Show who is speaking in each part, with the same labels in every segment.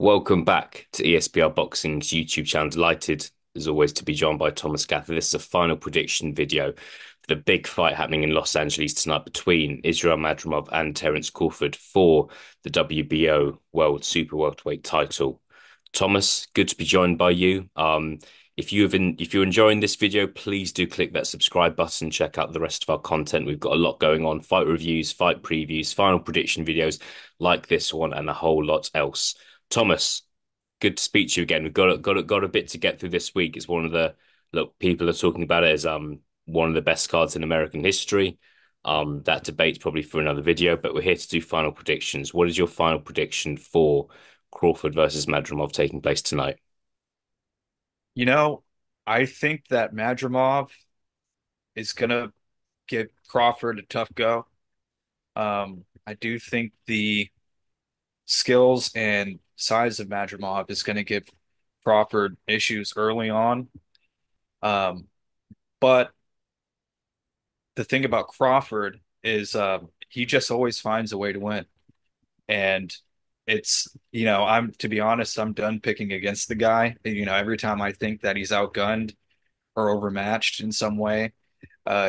Speaker 1: Welcome back to ESBR Boxing's YouTube channel. Delighted, as always, to be joined by Thomas Gather. This is a final prediction video for the big fight happening in Los Angeles tonight between Israil Madrimov and Terence Crawford for the WBO World Super Welterweight title. Thomas, good to be joined by you. If you're enjoying this video, please do click that subscribe button. Check out the rest of our content. We've got a lot going on: fight reviews, fight previews, final prediction videos like this one, and a whole lot else. Thomas, good to speak to you again. We've got a bit to get through this week. It's one of the look people are talking about it as one of the best cards in American history. That debate's probably for another video, but we're here to do final predictions. What is your final prediction for Crawford versus Madrimov taking place tonight?
Speaker 2: You know, I think that Madrimov is gonna give Crawford a tough go. I do think the skills and size of Madrimov is gonna give Crawford issues early on. Um, but the thing about Crawford is he just always finds a way to win. And I'm to be honest, I'm done picking against the guy. Every time I think that he's outgunned or overmatched in some way,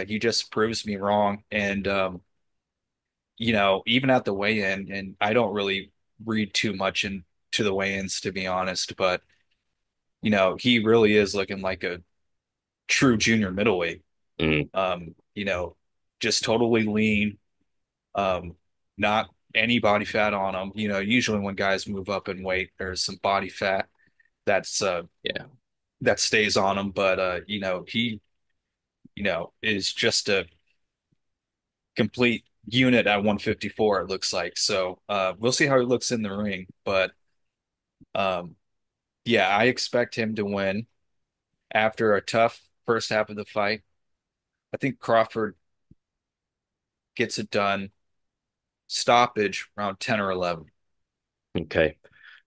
Speaker 2: he just proves me wrong. And even at the weigh-in, and I don't really read too much into the weigh-ins to be honest, but he really is looking like a true junior middleweight.
Speaker 1: Mm,
Speaker 2: Um, you know, just totally lean, not any body fat on him. Usually when guys move up in weight, there's some body fat that's
Speaker 1: yeah.
Speaker 2: that stays on him, but he is just a complete unit at 154, it looks like. So we'll see how he looks in the ring. But um, yeah, I expect him to win after a tough first half of the fight. I think Crawford gets it done, stoppage around 10 or 11.
Speaker 1: Okay.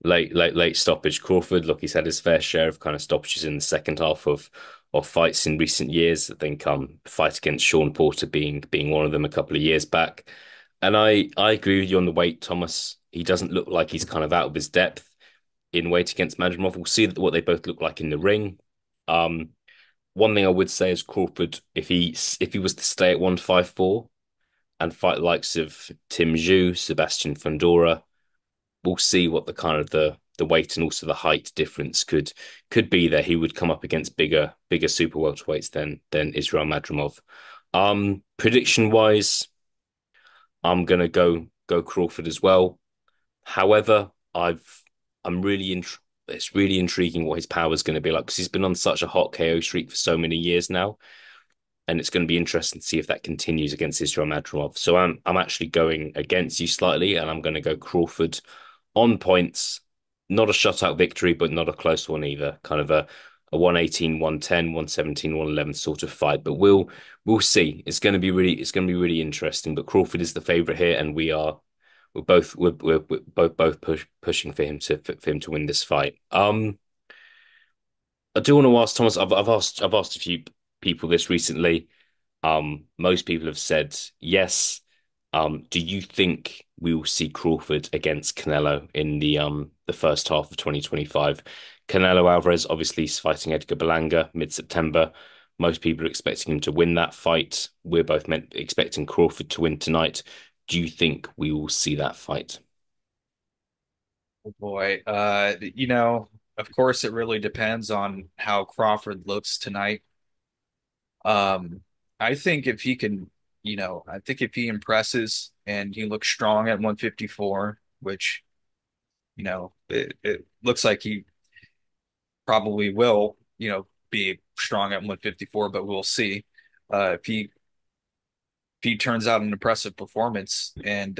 Speaker 1: Late stoppage. Crawford, look, he's had his fair share of kind of stoppages in the second half of fights in recent years. I think fight against Sean Porter being one of them a couple of years back. And I agree with you on the weight, Thomas. He doesn't look like he's kind of out of his depth in weight against Madrimov. We'll see what they both look like in the ring. Um, One thing I would say is Crawford, if he was to stay at 154 and fight the likes of Tim Zhu, Sebastian Fundora, we'll see what the kind of the weight and also the height difference could be there. He would come up against bigger super welterweights than Israil Madrimov. Prediction wise, I'm gonna go Crawford as well. However, I'm really it's really intriguing what his power is going to be like because he's been on such a hot KO streak for so many years now, and it's going to be interesting to see if that continues against Israil Madrimov. So I'm actually going against you slightly, and I'm going to go Crawford on points. Not a shutout victory, but not a close one either. Kind of a 118, 110, 117, 111 sort of fight. But we'll see. It's going to be really interesting. But Crawford is the favorite here, and we're both pushing for him to win this fight. I do want to ask Thomas. I've asked a few people this recently. Most people have said yes. Do you think we will see Crawford against Canelo in the first half of 2025? Canelo Alvarez obviously is fighting Edgar Berlanga mid-September. Most people are expecting him to win that fight. We're both expecting Crawford to win tonight. Do you think we will see that fight?
Speaker 2: Oh boy. Of course it really depends on how Crawford looks tonight. Um, I think if he can, I think if he impresses and he looks strong at 154, which, it looks like he probably will, be strong at 154, but we'll see. If he turns out an impressive performance and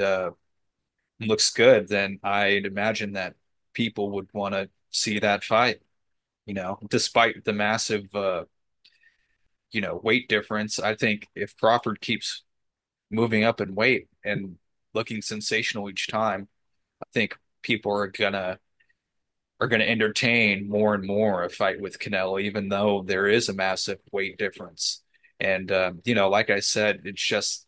Speaker 2: looks good, then I'd imagine that people would want to see that fight, despite the massive weight difference. I think if Crawford keeps moving up in weight and looking sensational each time, I think people are gonna entertain more and more a fight with Canelo, even though there is a massive weight difference. And like I said, it's just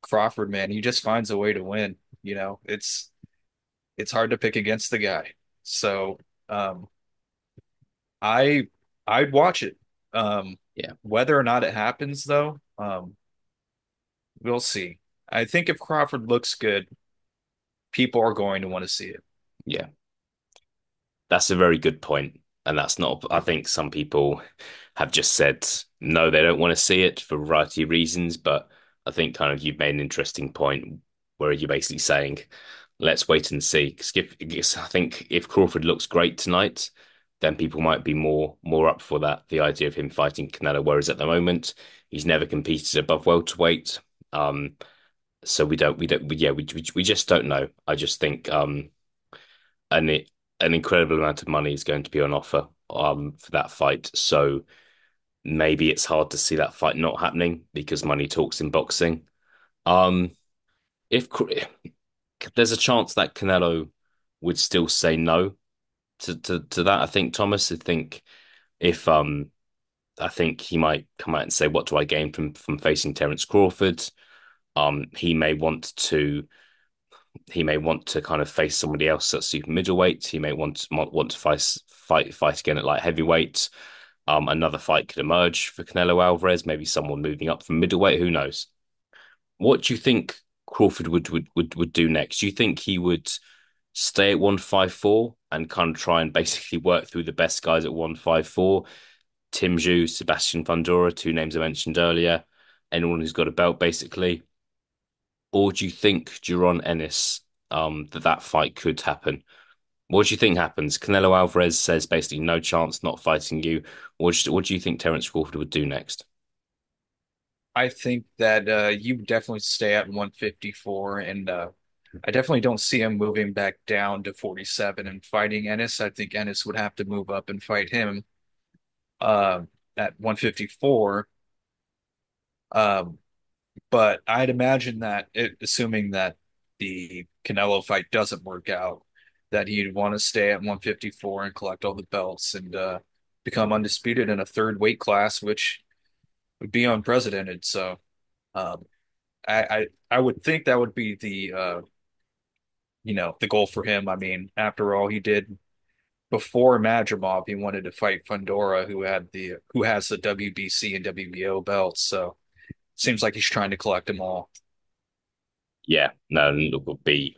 Speaker 2: Crawford, man. He just finds a way to win. It's hard to pick against the guy. So um, I I'd watch it. Um,
Speaker 1: Yeah,
Speaker 2: Whether or not it happens, though, we'll see. I think if Crawford looks good, people are going to want to see it.
Speaker 1: yeah. That's a very good point. And that's not, I think some people have just said no, they don't want to see it for a variety of reasons. But I think kind of you've made an interesting point where you're basically saying, let's wait and see. Because I think if Crawford looks great tonight, then people might be more up for that, the idea of him fighting Canelo. Whereas at the moment, he's never competed above welterweight. Um, so we just don't know. I just think and an incredible amount of money is going to be on offer for that fight. So maybe it's hard to see that fight not happening because money talks in boxing. Um, if there's a chance that Canelo would still say no to that, I think Thomas. If I think he might come out and say, "What do I gain from facing Terence Crawford?" He may want to kind of face somebody else at super middleweight. He may want to fight again at light heavyweight. Another fight could emerge for Canelo Alvarez, maybe someone moving up from middleweight. Who knows? What do you think Crawford would do next? Do you think he would stay at 154 and kind of try and basically work through the best guys at 154? Tim Zhu, Sebastian Fundora, two names I mentioned earlier. Anyone who's got a belt, basically. Or do you think Duron Ennis, that fight could happen? What do you think happens? Canelo Alvarez says basically no chance, not fighting you. What do you think Terence Crawford would do next?
Speaker 2: I think that you definitely stay at 154, and I definitely don't see him moving back down to 47 and fighting Ennis. I think Ennis would have to move up and fight him uh, at 154. Um, but I'd imagine that, assuming that the Canelo fight doesn't work out, that he'd want to stay at 154 and collect all the belts and become undisputed in a third weight class, which would be unprecedented. So um, I would think that would be the goal for him. I mean, after all, he did before Madrimov, he wanted to fight Fundora, who has the WBC and WBO belts. So seems like he's trying to collect them all.
Speaker 1: Yeah, no, it would be.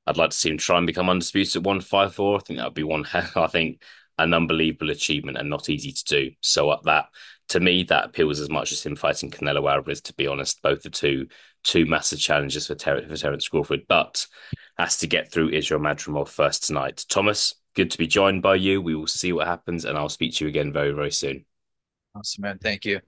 Speaker 1: I'd like to see him try and become undisputed at 154. I think that would be one. I think an unbelievable achievement and not easy to do. So that to me that appeals as much as him fighting Canelo Alvarez. To be honest, both the two massive challenges for Terence Crawford, but has to get through Israil Madrimov first tonight. Thomas, good to be joined by you. We will see what happens, and I'll speak to you again very very soon.
Speaker 2: Awesome, man. Thank you.